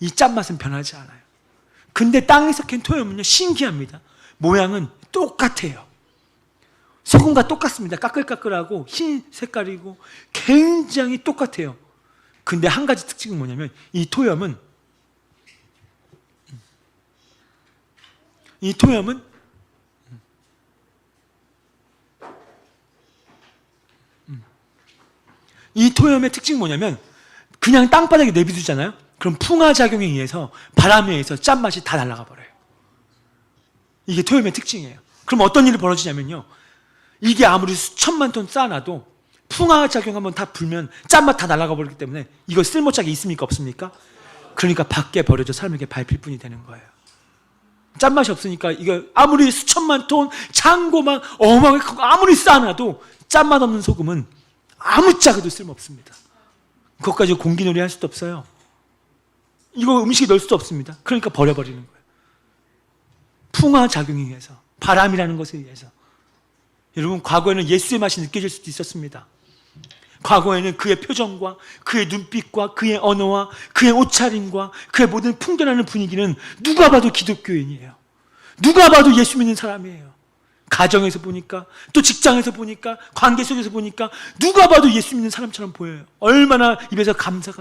이 짠맛은 변하지 않아요. 근데 땅에서 캔 토염은요, 신기합니다. 모양은 똑같아요. 소금과 똑같습니다. 까끌까끌하고 흰 색깔이고 굉장히 똑같아요. 근데 한 가지 특징은 뭐냐면, 이 토염은 이 토염의 특징이 뭐냐면, 그냥 땅바닥에 내비두잖아요. 그럼 풍화작용에 의해서, 바람에 의해서 짠맛이 다 날아가 버려요. 이게 토염의 특징이에요. 그럼 어떤 일이 벌어지냐면요, 이게 아무리 수천만 톤 쌓아놔도 풍화작용 한번 다 불면 짠맛 다 날아가 버리기 때문에 이거 쓸모짝이 있습니까? 없습니까? 그러니까 밖에 버려져 사람에게 밟힐 뿐이 되는 거예요. 짠맛이 없으니까 이거 아무리 수천만 톤 창고만 어마어마하게 크고 아무리 쌓아놔도 짠맛 없는 소금은 아무짝에도 쓸모없습니다. 그것까지 공기놀이 할 수도 없어요. 이거 음식에 넣을 수도 없습니다. 그러니까 버려버리는 거예요. 풍화작용에 의해서, 바람이라는 것에 의해서. 여러분, 과거에는 예수의 맛이 느껴질 수도 있었습니다. 과거에는 그의 표정과 그의 눈빛과 그의 언어와 그의 옷차림과 그의 모든 풍겨나는 분위기는 누가 봐도 기독교인이에요. 누가 봐도 예수 믿는 사람이에요. 가정에서 보니까, 또 직장에서 보니까, 관계 속에서 보니까 누가 봐도 예수 믿는 사람처럼 보여요. 얼마나 입에서 감사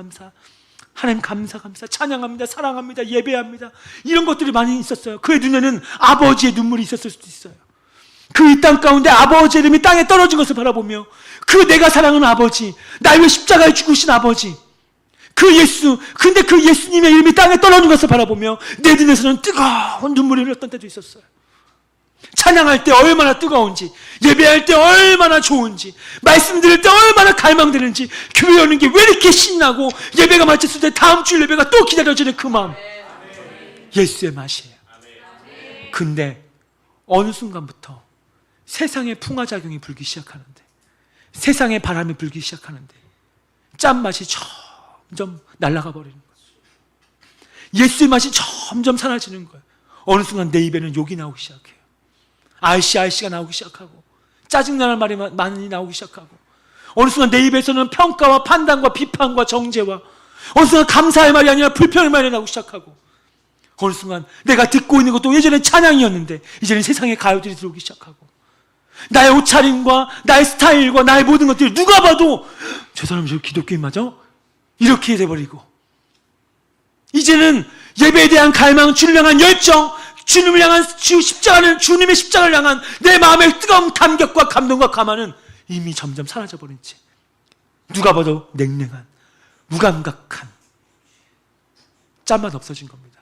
하나님 감사 찬양합니다, 사랑합니다, 예배합니다, 이런 것들이 많이 있었어요. 그의 눈에는 아버지의 눈물이 있었을 수도 있어요. 그 이 땅 가운데 아버지의 이름이 땅에 떨어진 것을 바라보며, 그 내가 사랑하는 아버지, 날 위해 십자가에 죽으신 아버지, 그 예수, 근데 그 예수님의 이름이 땅에 떨어진 것을 바라보며 내 눈에서는 뜨거운 눈물이 흘렀던 때도 있었어요. 찬양할 때 얼마나 뜨거운지, 예배할 때 얼마나 좋은지, 말씀 들을 때 얼마나 갈망되는지, 교회 오는 게 왜 이렇게 신나고, 예배가 마쳤을 때 다음 주 예배가 또 기다려지는 그 마음, 예수의 맛이에요. 근데 어느 순간부터 세상의 풍화작용이 불기 시작하는데, 세상의 바람이 불기 시작하는데 짠맛이 점점 날아가 버리는 거예요. 예수의 맛이 점점 사라지는 거예요. 어느 순간 내 입에는 욕이 나오기 시작해요. 아이씨가 나오기 시작하고, 짜증나는 말이 많이 나오기 시작하고, 어느 순간 내 입에서는 평가와 판단과 비판과 정죄와, 어느 순간 감사의 말이 아니라 불평의 말이 나오기 시작하고, 어느 순간 내가 듣고 있는 것도 예전엔 찬양이었는데 이제는 세상의 가요들이 들어오기 시작하고, 나의 옷차림과 나의 스타일과 나의 모든 것들이 누가 봐도 저 사람 저 기독교인 맞아? 이렇게 돼버리고, 이제는 예배에 대한 갈망, 주를 향한 열정, 주님을 향한 주님의 십자가를 향한 내 마음의 뜨거운 감격과 감동과 감화는 이미 점점 사라져버린 채 누가 봐도 냉랭한, 무감각한 짠맛 없어진 겁니다.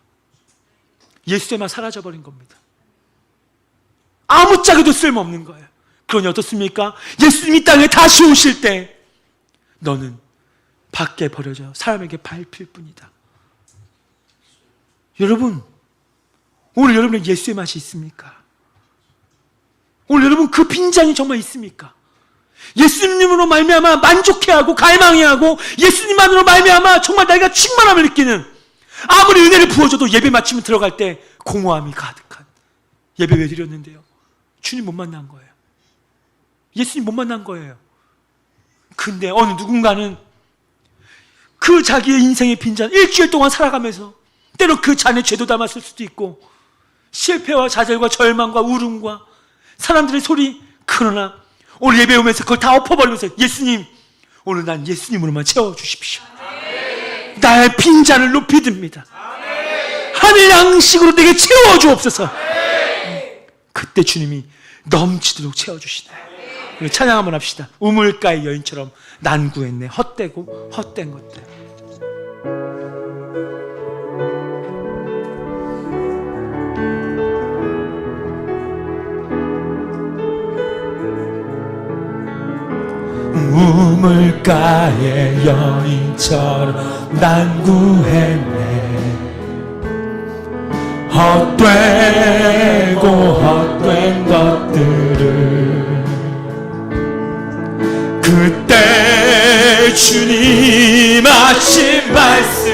예수의 맛 사라져버린 겁니다. 아무짝에도 쓸모없는 거예요. 그러니 어떻습니까? 예수님이 땅에 다시 오실 때 너는 밖에 버려져 사람에게 밟힐 뿐이다. 여러분, 오늘 여러분의 예수의 맛이 있습니까? 오늘 여러분 그 빈잔이 정말 있습니까? 예수님으로 말미암아 만족해하고 갈망해하고 예수님만으로 말미암아 정말 내가 충만함을 느끼는, 아무리 은혜를 부어줘도 예배 마치면 들어갈 때 공허함이 가득한 예배 왜 드렸는데요? 주님 못 만난 거예요. 예수님 못 만난 거예요. 근데 어느 누군가는 그 자기의 인생의 빈잔 일주일 동안 살아가면서 때로 그 잔에 죄도 담았을 수도 있고 실패와 좌절과 절망과 울음과 사람들의 소리, 그러나 오늘 예배 오면서 그걸 다 엎어버리면서 예수님, 오늘 난 예수님으로만 채워주십시오. 나의 빈잔을 높이 듭니다. 하늘 양식으로 내게 채워주옵소서. 그때 주님이 넘치도록 채워주시네. 우리 찬양 한번 합시다. 우물가의 여인처럼 난 구했네, 헛되고 헛된 것들. 우물가의 여인처럼 난 구했네, 헛되고 헛된 것들을. 그때 주님 하신 말씀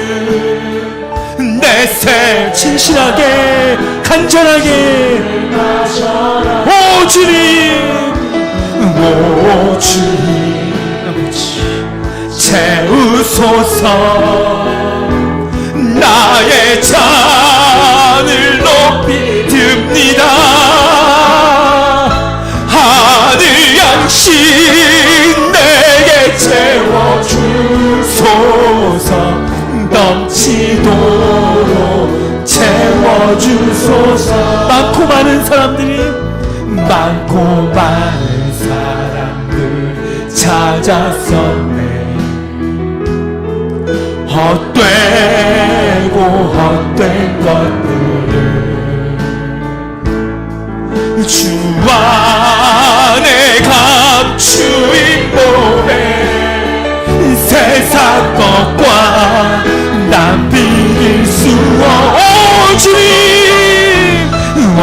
내 삶 진실하게 간절하게, 오 주님, 오 주님 채우소서. 나의 잔을 높이 듭니다. 하늘 양식 내게 채워주소서. 넘치도록 채워주소서. 많고 많은 사람들이, 많고 많은 사람들 찾았었네. 헛되고 헛된 것들을 주 안에 감추인 몸에 세상 것과 난 비길 수 없. 오 주님, 오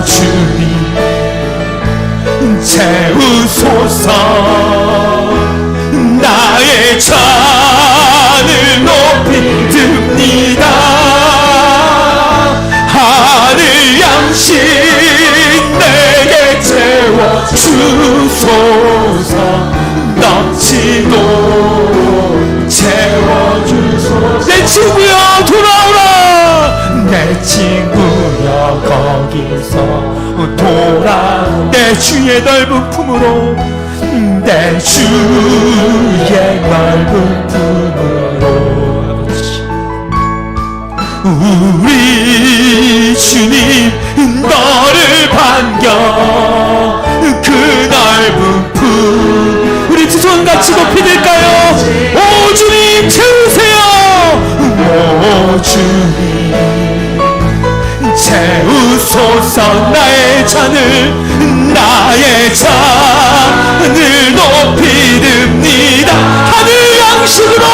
주님 채우소서. 나의 잔을 높이 듭니다. 하늘 양식 내게 채워주소서. 넘치도록 채워주소서. 내 친구여 돌아오라, 내 친구여 거기서 돌아. 내 주의 넓은 품으로, 내 주의 넓은 품으로. 우리 주님 너를 반겨 그 넓은 품 우리 두 손 같이 높이 들까요? 오 주님 채우세요. 오 주님 채우소서. 나의 잔을, 나의 잔을 높이 듭니다. 하늘 양식으로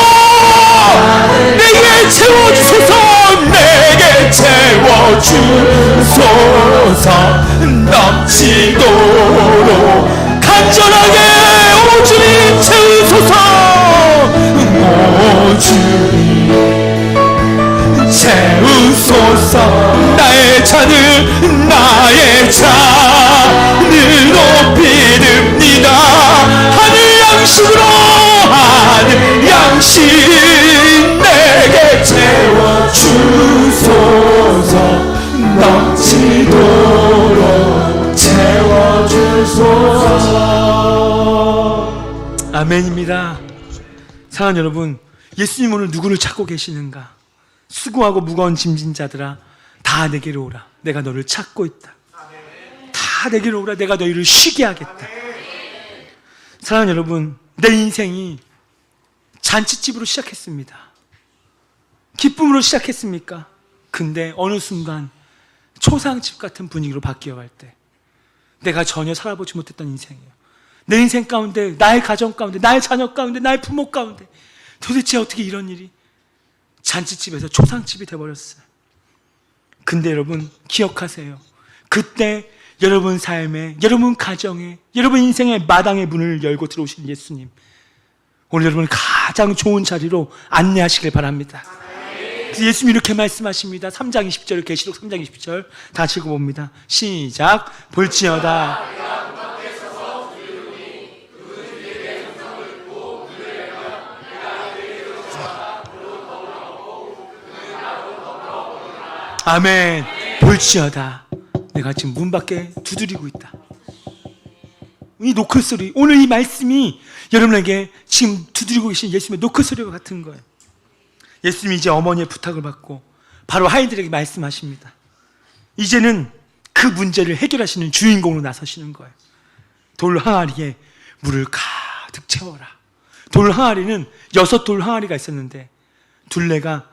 내게 채워주소서. 내게 채워주소서. 넘치도록 간절하게 오 주님 채우소서. 오 주님 채우소서. 나의 잔을, 나의 잔을 높이 듭니다. 하늘 양식으로, 하늘 양식 내게 채워주소서. 넘치도록 채워주소서. 아멘입니다. 사랑하는 여러분, 예수님 오늘 누구를 찾고 계시는가? 수고하고 무거운 짐진 자들아 다 내게로 오라. 내가 너를 찾고 있다. 다 내게로 오라. 내가 너희를 쉬게 하겠다. 사랑하는 여러분, 내 인생이 잔치집으로 시작했습니다. 기쁨으로 시작했습니까? 근데 어느 순간 초상집 같은 분위기로 바뀌어갈 때 내가 전혀 살아보지 못했던 인생이에요. 내 인생 가운데, 나의 가정 가운데, 나의 자녀 가운데, 나의 부모 가운데 도대체 어떻게 이런 일이 잔치집에서 초상집이 돼버렸어요. 근데 여러분 기억하세요. 그때 여러분 삶에, 여러분 가정에, 여러분 인생의 마당의 문을 열고 들어오신 예수님, 오늘 여러분을 가장 좋은 자리로 안내하시길 바랍니다. 그래서 예수님이 이렇게 말씀하십니다. 3장 20절, 계시록 3장 20절 다 같이 읽어봅니다. 시작. 볼지어다 아멘. 볼지어다 내가 지금 문 밖에 두드리고 있다. 이 노크 소리, 오늘 이 말씀이 여러분에게 지금 두드리고 계신 예수님의 노크 소리와 같은 거예요. 예수님이 이제 어머니의 부탁을 받고 바로 하인들에게 말씀하십니다. 이제는 그 문제를 해결하시는 주인공으로 나서시는 거예요. 돌 항아리에 물을 가득 채워라. 돌 항아리는 6돌 항아리가 있었는데 둘레가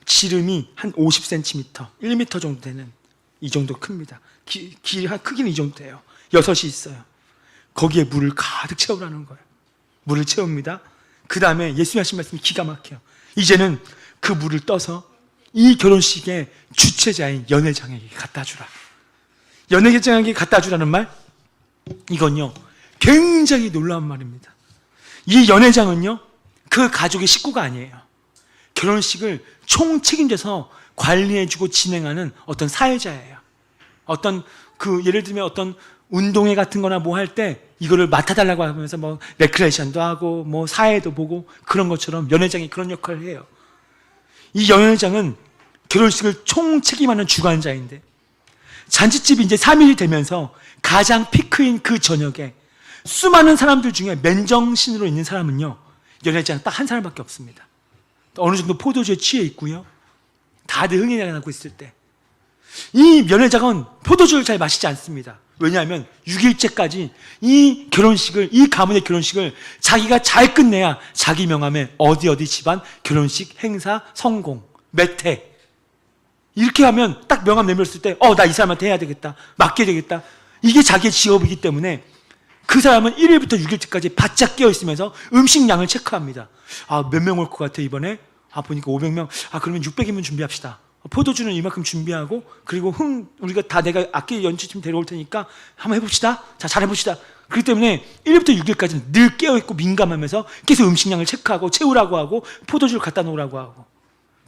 지름이 한 50cm, 1m 정도 되는, 이 정도 큽니다. 크기는 이 정도 돼요. 6이 있어요. 거기에 물을 가득 채우라는 거예요. 물을 채웁니다. 그 다음에 예수님 하신 말씀이 기가 막혀요. 이제는 그 물을 떠서 이 결혼식의 주최자인 연회장에게 갖다 주라. 연회장에게 갖다 주라는 말, 이건요 굉장히 놀라운 말입니다. 이 연회장은요 그 가족의 식구가 아니에요. 결혼식을 총 책임져서 관리해주고 진행하는 어떤 사회자예요. 어떤 예를 들면 어떤 운동회 같은 거나 뭐 할 때 이거를 맡아달라고 하면서 뭐 레크레이션도 하고 뭐 사회도 보고 그런 것처럼 연회장이 그런 역할을 해요. 이 연회장은 결혼식을 총 책임하는 주관자인데, 잔치집이 이제 3일이 되면서 가장 피크인 그 저녁에 수많은 사람들 중에 맨정신으로 있는 사람은요 연회장 딱 한 사람밖에 없습니다. 어느 정도 포도주에 취해 있고요, 다들 흥이 나고 있을 때 이 연회장은 포도주를 잘 마시지 않습니다. 왜냐하면 6일째까지 이 가문의 결혼식을 자기가 잘 끝내야 자기 명함에 어디 집안 결혼식 행사 성공 몇 회 이렇게 하면 딱 명함 내밀었을 때 나 이 사람한테 해야 되겠다, 맡겨야 되겠다, 이게 자기의 직업이기 때문에 그 사람은 1일부터 6일째까지 바짝 깨어있으면서 음식량을 체크합니다. 몇 명 올 것 같아 이번에? 보니까 500명. 그러면 600인분 준비합시다. 포도주는 이만큼 준비하고, 그리고 우리가 다 내가 악기 연주팀 데려올 테니까 한번 해봅시다. 자, 잘해봅시다. 그렇기 때문에 1일부터 6일까지는 늘 깨어있고 민감하면서 계속 음식량을 체크하고 채우라고 하고 포도주를 갖다 놓으라고 하고.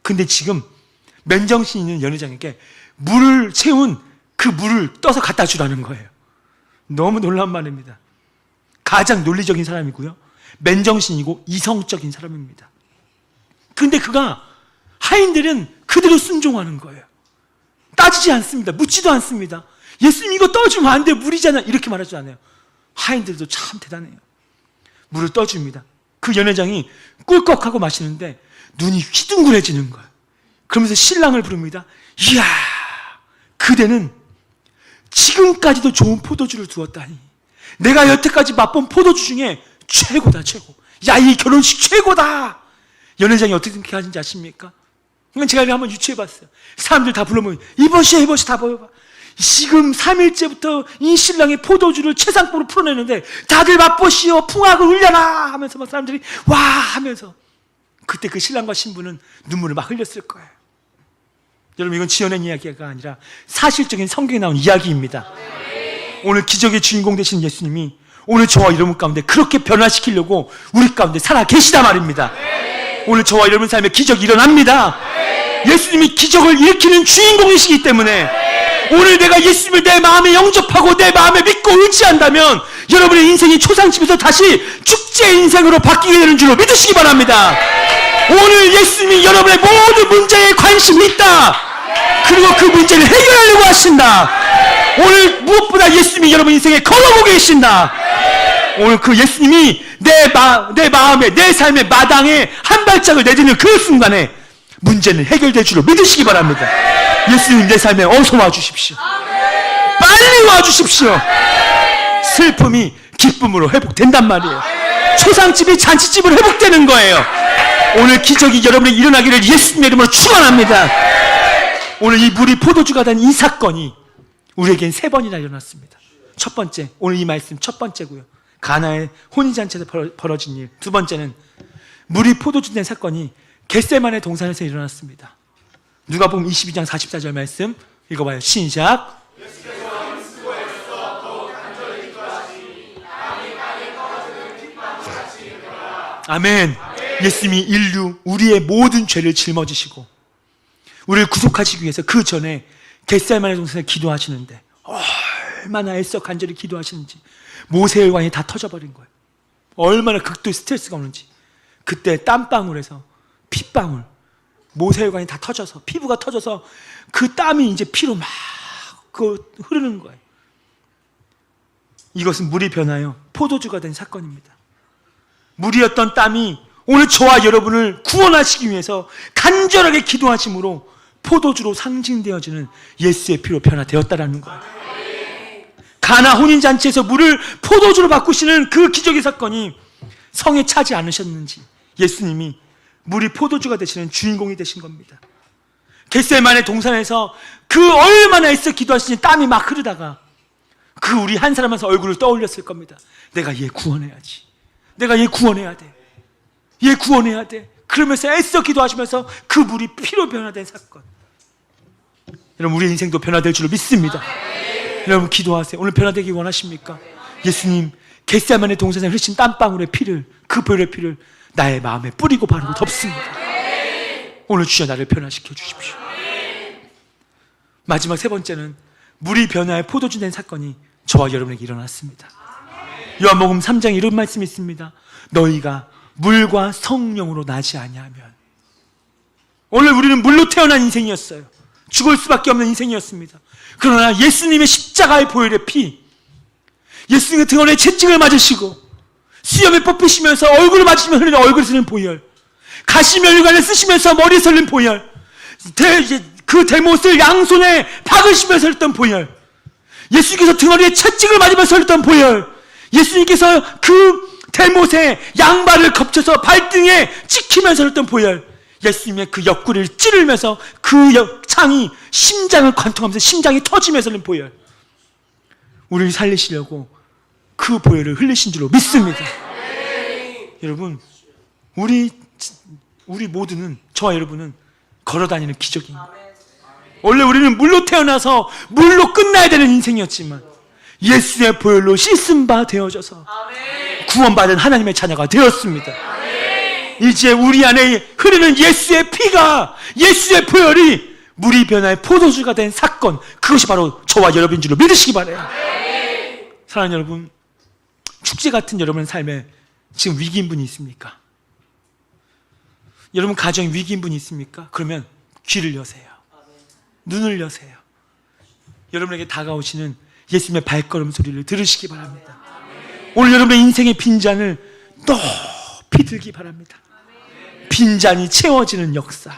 근데 지금 맨정신 있는 연회장에게 물을 채운 그 물을 떠서 갖다 주라는 거예요. 너무 놀라운 말입니다. 가장 논리적인 사람이고요, 맨정신이고 이성적인 사람입니다. 근데 하인들은 그대로 순종하는 거예요. 따지지 않습니다. 묻지도 않습니다. 예수님 이거 떠주면 안 돼, 물이잖아, 이렇게 말하지 않아요. 하인들도 참 대단해요. 물을 떠줍니다. 그 연회장이 꿀꺽하고 마시는데 눈이 휘둥그레지는 거예요. 그러면서 신랑을 부릅니다. 이야, 그대는 지금까지도 좋은 포도주를 두었다니, 내가 여태까지 맛본 포도주 중에 최고다, 최고. 야, 이 결혼식 최고다. 연회장이 어떻게 하는지 아십니까? 제가 한번 유추해봤어요. 사람들 다 불러모이고 이것이 다 보여봐. 지금 3일째부터 이 신랑의 포도주를 최상급으로 풀어내는데 다들 맛보시오, 풍악을 울려라 하면서 막 사람들이 와 하면서, 그때 그 신랑과 신부는 눈물을 막 흘렸을 거예요. 여러분, 이건 지어낸 이야기가 아니라 사실적인 성경에 나온 이야기입니다. 오늘 기적의 주인공 되신 예수님이 오늘 저와 여러분 가운데 그렇게 변화시키려고 우리 가운데 살아 계시다 말입니다. 오늘 저와 여러분 삶에 기적이 일어납니다. 예수님이 기적을 일으키는 주인공이시기 때문에 오늘 내가 예수님을 내 마음에 영접하고 내 마음에 믿고 의지한다면 여러분의 인생이 초상집에서 다시 축제 인생으로 바뀌게 되는 줄로 믿으시기 바랍니다. 오늘 예수님이 여러분의 모든 문제에 관심이 있다. 그리고 그 문제를 해결하려고 하신다. 오늘 무엇보다 예수님이 여러분 인생에 걸어오고 계신다. 오늘 그 예수님이 내 마음에, 내 삶의 마당에 한 발짝을 내딛는 그 순간에 문제는 해결될 줄로 믿으시기 바랍니다. 예수님 내 삶에 어서 와주십시오. 빨리 와주십시오. 슬픔이 기쁨으로 회복된단 말이에요. 초상집이 잔치집으로 회복되는 거예요. 오늘 기적이 여러분의 일어나기를 예수님의 이름으로 축원합니다. 오늘 이 물이 포도주가 된 이 사건이 우리에겐 3번이나 일어났습니다. 첫 번째, 오늘 이 말씀 첫 번째고요, 가나의 혼인잔치에서 벌어진 일. 두 번째는 물이 포도주 된 사건이 겟세마네 동산에서 일어났습니다. 누가복음 22장 44절 말씀 읽어봐요. 시작. 아멘. 예수님이 인류 우리의 모든 죄를 짊어지시고 우리를 구속하시기 위해서 그 전에 겟세마네 동산에 기도하시는데 얼마나 애써 간절히 기도하시는지 모세혈관이 다 터져버린 거예요. 얼마나 극도의 스트레스가 오는지. 그때 땀방울에서 핏방울, 모세혈관이 다 터져서 피부가 터져서 그 땀이 이제 피로 막 흐르는 거예요. 이것은 물이 변하여 포도주가 된 사건입니다. 물이었던 땀이 오늘 저와 여러분을 구원하시기 위해서 간절하게 기도하심으로 포도주로 상징되어지는 예수의 피로 변화되었다라는 거예요. 가나 혼인잔치에서 물을 포도주로 바꾸시는 그 기적의 사건이 성에 차지 않으셨는지 예수님이 물이 포도주가 되시는 주인공이 되신 겁니다. 겟세마네 동산에서 그 얼마나 애써 기도하시니 땀이 막 흐르다가 그 우리 한 사람 한 사람 얼굴을 떠올렸을 겁니다. 내가 얘 구원해야지. 내가 얘 구원해야 돼. 얘 구원해야 돼. 그러면서 애써 기도하시면서 그 물이 피로 변화된 사건. 여러분 우리 인생도 변화될 줄로 믿습니다. 여러분 기도하세요. 오늘 변화되기 원하십니까? 예수님 겟세마네 동산에 흐르신 땀방울의 피를, 그 보혈의 피를 나의 마음에 뿌리고 바르고 덮습니다. 오늘 주여 나를 변화시켜 주십시오. 마지막 세 번째는 물이 변화해 포도주 된 사건이 저와 여러분에게 일어났습니다. 요한복음 3장에 이런 말씀이 있습니다. 너희가 물과 성령으로 나지 아니하면. 오늘 우리는 물로 태어난 인생이었어요. 죽을 수밖에 없는 인생이었습니다. 그러나 예수님의 십자가의 보혈의 피, 예수님의 등원에 채찍을 맞으시고 수염에 뽑히시면서 얼굴을 맞으시며 흐르는 얼굴에 쓰는 보혈, 가시면류관을 쓰시면서 머리에 설린 보혈, 그 대못을 양손에 박으시면서 흘렸던 보혈, 예수님께서 등허리에 채찍을 맞으면서 흘렸던 보혈, 예수님께서 그 대못에 양발을 겹쳐서 발등에 찍히면서 흘렸던 보혈, 예수님의 그 옆구리를 찌르면서 그 창이 심장을 관통하면서 심장이 터지면서 흘린 보혈, 우리를 살리시려고 그 보혈을 흘리신 줄로 믿습니다. 여러분 우리 모두는, 저와 여러분은 걸어다니는 기적입니다. 원래 우리는 물로 태어나서 물로 끝나야 되는 인생이었지만 예수의 보혈로 씻음 바 되어져서 구원받은 하나님의 자녀가 되었습니다. 이제 우리 안에 흐르는 예수의 피가, 예수의 보혈이 물이 변화해 포도주가 된 사건, 그것이 바로 저와 여러분인 줄로 믿으시기 바라요. 사랑하는 여러분, 축제 같은 여러분의 삶에 지금 위기인 분이 있습니까? 여러분 가정에 위기인 분이 있습니까? 그러면 귀를 여세요. 눈을 여세요. 여러분에게 다가오시는 예수님의 발걸음 소리를 들으시기 바랍니다. 오늘 여러분의 인생의 빈잔을 높이 들기 바랍니다. 빈잔이 채워지는 역사.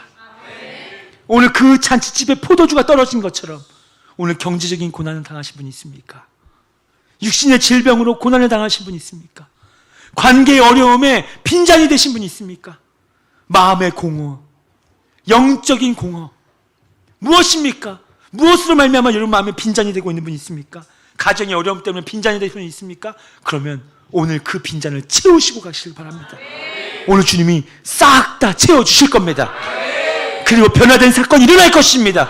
오늘 그 잔치집에 포도주가 떨어진 것처럼 오늘 경제적인 고난을 당하신 분이 있습니까? 육신의 질병으로 고난을 당하신 분이 있습니까? 관계의 어려움에 빈잔이 되신 분이 있습니까? 마음의 공허, 영적인 공허, 무엇입니까? 무엇으로 말미암아 여러분 마음에 빈잔이 되고 있는 분이 있습니까? 가정의 어려움 때문에 빈잔이 되는 분이 있습니까? 그러면 오늘 그 빈잔을 채우시고 가시길 바랍니다. 오늘 주님이 싹 다 채워주실 겁니다. 그리고 변화된 사건이 일어날 것입니다.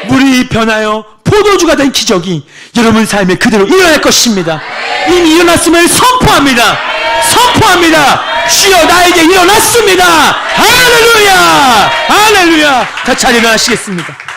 물이 변하여 포도주가 된 기적이 여러분 삶에 그대로 일어날 것입니다. 이미 일어났음을 선포합니다. 선포합니다. 주여 나에게 일어났습니다. 할렐루야, 할렐루야. 다 잘 일어나시겠습니다.